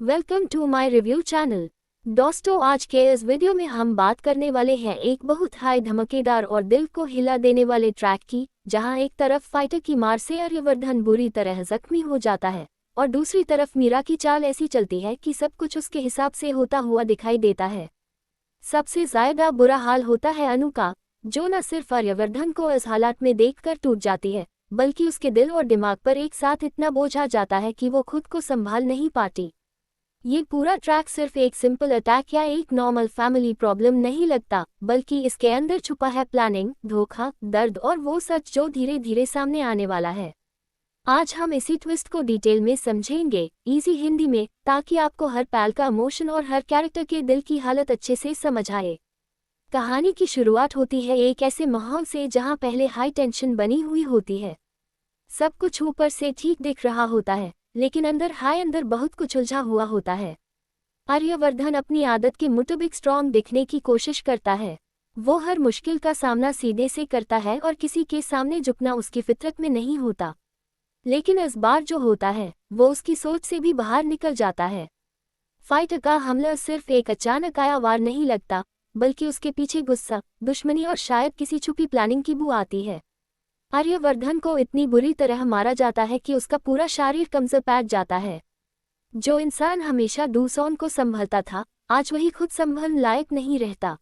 Welcome to my review channel. दोस्तों, आज के इस वीडियो में हम बात करने वाले हैं एक बहुत हाई धमाकेदार और दिल को हिला देने वाले ट्रैक की, जहां एक तरफ फाइटर की मार से आर्यवर्धन बुरी तरह जख्मी हो जाता है और दूसरी तरफ मीरा की चाल ऐसी चलती है कि सब कुछ उसके हिसाब से होता हुआ दिखाई देता है। सबसे ज्यादा बुरा हाल होता है अनु का, जो न सिर्फ आर्यवर्धन को इस हालात में देखकर टूट जाती है, बल्कि उसके दिल और दिमाग पर एक साथ इतना बोझ आ जाता है कि वो खुद को संभाल नहीं पाती। ये पूरा ट्रैक सिर्फ एक सिंपल अटैक या एक नॉर्मल फैमिली प्रॉब्लम नहीं लगता, बल्कि इसके अंदर छुपा है प्लानिंग, धोखा, दर्द और वो सच जो धीरे धीरे सामने आने वाला है। आज हम इसी ट्विस्ट को डिटेल में समझेंगे, इजी हिंदी में, ताकि आपको हर पल का इमोशन और हर कैरेक्टर के दिल की हालत अच्छे से समझ आए। कहानी की शुरुआत होती है एक ऐसे माहौल से जहां पहले हाई टेंशन बनी हुई होती है। सब कुछ ऊपर से ठीक दिख रहा होता है, लेकिन अंदर बहुत कुछ उलझा हुआ होता है। आर्यवर्धन अपनी आदत के मुताबिक स्ट्रॉन्ग दिखने की कोशिश करता है। वो हर मुश्किल का सामना सीधे से करता है और किसी के सामने झुकना उसकी फितरत में नहीं होता। लेकिन इस बार जो होता है वो उसकी सोच से भी बाहर निकल जाता है। फाइटर का हमला सिर्फ एक अचानक आया वार नहीं लगता, बल्कि उसके पीछे गुस्सा, दुश्मनी और शायद किसी छुपी प्लानिंग की बू आती है। आर्यवर्धन को इतनी बुरी तरह मारा जाता है कि उसका पूरा शरीर कमजोर पड़ जाता है। जो इंसान हमेशा दूसरों को संभलता था, आज वही खुद संभलने लायक नहीं रहता।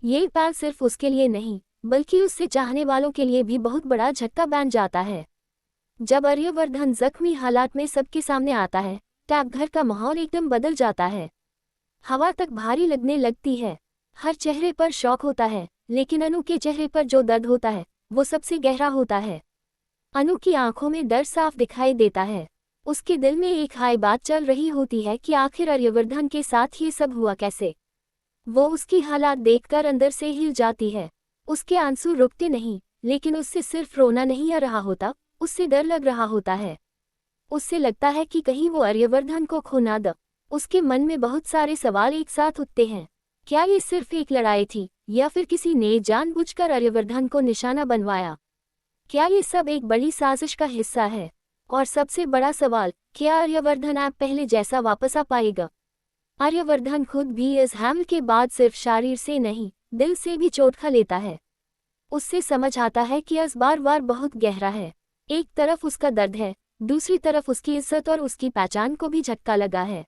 ये पल सिर्फ उसके लिए नहीं, बल्कि उससे चाहने वालों के लिए भी बहुत बड़ा झटका बन जाता है। जब आर्यवर्धन जख्मी हालात में सबके सामने आता है, तब घर का माहौल एकदम बदल जाता है। हवा तक भारी लगने लगती है। हर चेहरे पर शौक होता है, लेकिन अनु के चेहरे पर जो दर्द होता है वो सबसे गहरा होता है। अनु की आंखों में डर साफ दिखाई देता है। उसके दिल में एक हाई बात चल रही होती है कि आखिर आर्यवर्धन के साथ ये सब हुआ कैसे। वो उसकी हालात देखकर अंदर से हिल जाती है। उसके आंसू रुकते नहीं, लेकिन उससे सिर्फ रोना नहीं आ रहा होता, उससे डर लग रहा होता है। उससे लगता है कि कहीं वो आर्यवर्धन को खो ना दे। उसके मन में बहुत सारे सवाल एक साथ उठते हैं। क्या ये सिर्फ एक लड़ाई थी, या फिर किसी ने जानबूझकर आर्यवर्धन को निशाना बनवाया? क्या ये सब एक बड़ी साजिश का हिस्सा है? और सबसे बड़ा सवाल, क्या आर्यवर्धन अब पहले जैसा वापस आ पाएगा? आर्यवर्धन खुद भी इस हमले के बाद सिर्फ शरीर से नहीं, दिल से भी चोट खा लेता है। उससे समझ आता है कि इस बार वार बहुत गहरा है। एक तरफ उसका दर्द है, दूसरी तरफ उसकी इज्जत और उसकी पहचान को भी झटका लगा है।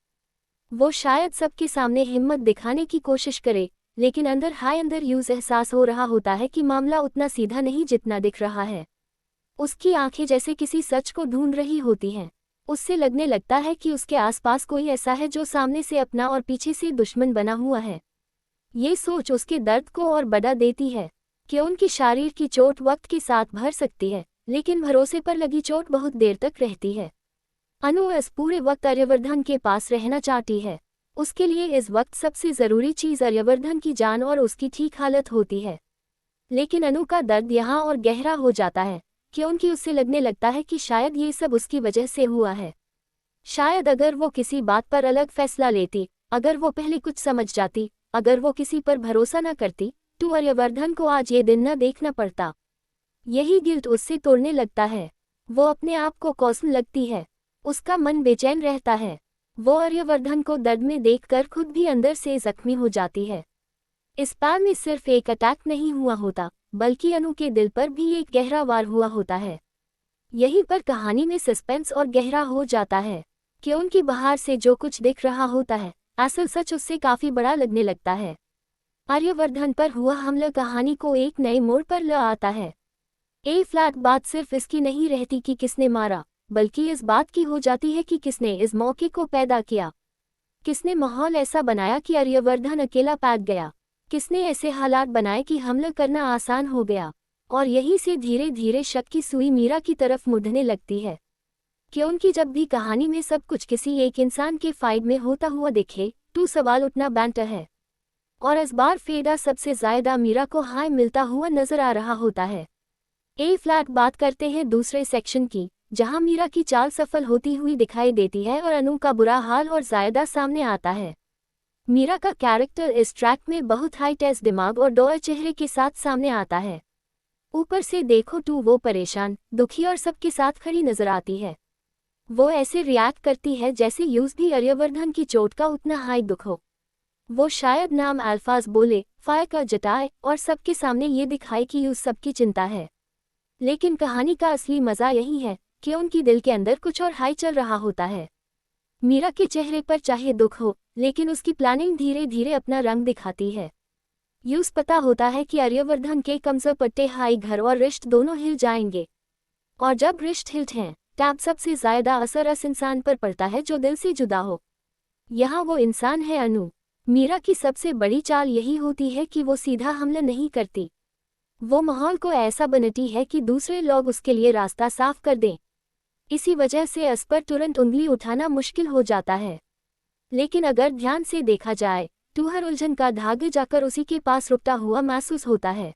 वो शायद सबके सामने हिम्मत दिखाने की कोशिश करे, लेकिन अंदर यूं एहसास हो रहा होता है कि मामला उतना सीधा नहीं जितना दिख रहा है। उसकी आंखें जैसे किसी सच को ढूंढ रही होती हैं। उससे लगने लगता है कि उसके आसपास कोई ऐसा है जो सामने से अपना और पीछे से दुश्मन बना हुआ है। ये सोच उसके दर्द को और बढ़ा देती है कि उनकी शरीर की चोट वक्त के साथ भर सकती है, लेकिन भरोसे पर लगी चोट बहुत देर तक रहती है। अनु इस पूरे वक्त आर्यवर्धन के पास रहना चाहती है। उसके लिए इस वक्त सबसे ज़रूरी चीज़ आर्यवर्धन की जान और उसकी ठीक हालत होती है। लेकिन अनु का दर्द यहाँ और गहरा हो जाता है, क्योंकि उससे लगने लगता है कि शायद ये सब उसकी वजह से हुआ है। शायद अगर वो किसी बात पर अलग फैसला लेती, अगर वो पहले कुछ समझ जाती, अगर वो किसी पर भरोसा न करती, तो आर्यवर्धन को आज ये दिन न देखना पड़ता। यही गिल्ट उससे तोड़ने लगता है। वो अपने आप को कोसने लगती है। उसका मन बेचैन रहता है। वो आर्यवर्धन को दर्द में देखकर खुद भी अंदर से जख्मी हो जाती है। इस पल में सिर्फ एक अटैक नहीं हुआ होता, बल्कि अनु के दिल पर भी एक गहरा वार हुआ होता है। यहीं पर कहानी में सस्पेंस और गहरा हो जाता है, क्योंकि बाहर से जो कुछ दिख रहा होता है, असल सच उससे काफी बड़ा लगने लगता है। आर्यवर्धन पर हुआ हमला कहानी को एक नए मोड़ पर ले आता है। ए फ्लैट बात सिर्फ इसकी नहीं रहती कि किसने मारा, बल्कि इस बात की हो जाती है कि किसने इस मौके को पैदा किया। किसने माहौल ऐसा बनाया कि आर्यवर्धन अकेला पैद गया? किसने ऐसे हालात बनाए कि हमला करना आसान हो गया? और यहीं से धीरे धीरे शक की सुई मीरा की तरफ मुड़ने लगती है। क्योंकि जब भी कहानी में सब कुछ किसी एक इंसान के फायदे में होता हुआ दिखे, तो सवाल उठना बनता है। और इस बार फेदा सबसे ज्यादा मीरा को हाय मिलता हुआ नजर आ रहा होता है। ए फ्लैट बात करते हैं दूसरे सेक्शन की, जहां मीरा की चाल सफल होती हुई दिखाई देती है और अनु का बुरा हाल और ज्यादा सामने आता है। मीरा का कैरेक्टर इस ट्रैक में बहुत हाई टेस्ट दिमाग और डोर चेहरे के साथ सामने आता है। ऊपर से देखो तो वो परेशान, दुखी और सबके साथ खड़ी नजर आती है। वो ऐसे रिएक्ट करती है जैसे यूज भी आर्यवर्धन की चोट का उतना हाई दुख हो। वो शायद नाम अल्फाज बोले, फायर कर जताए और सबके सामने ये दिखाए कि यूज सबकी चिंता है। लेकिन कहानी का असली मजा यही है कि उनकी दिल के अंदर कुछ और हाई चल रहा होता है। मीरा के चेहरे पर चाहे दुख हो, लेकिन उसकी प्लानिंग धीरे धीरे अपना रंग दिखाती है। यूज पता होता है कि आर्यवर्धन के कमजोर पट्टे हाई घर और रिश्त दोनों हिल जाएंगे। और जब रिश्त हिलते हैं तब सबसे ज्यादा असर उस इंसान पर पड़ता है जो दिल से जुदा हो। यहाँ वो इंसान है अनु। मीरा की सबसे बड़ी चाल यही होती है कि वो सीधा हमला नहीं करती। वो माहौल को ऐसा बनाती है कि दूसरे लोग उसके लिए रास्ता साफ कर दें। इसी वजह से उस पर तुरंत उंगली उठाना मुश्किल हो जाता है। लेकिन अगर ध्यान से देखा जाए तो हर उलझन का धागा जाकर उसी के पास रुकता हुआ महसूस होता है।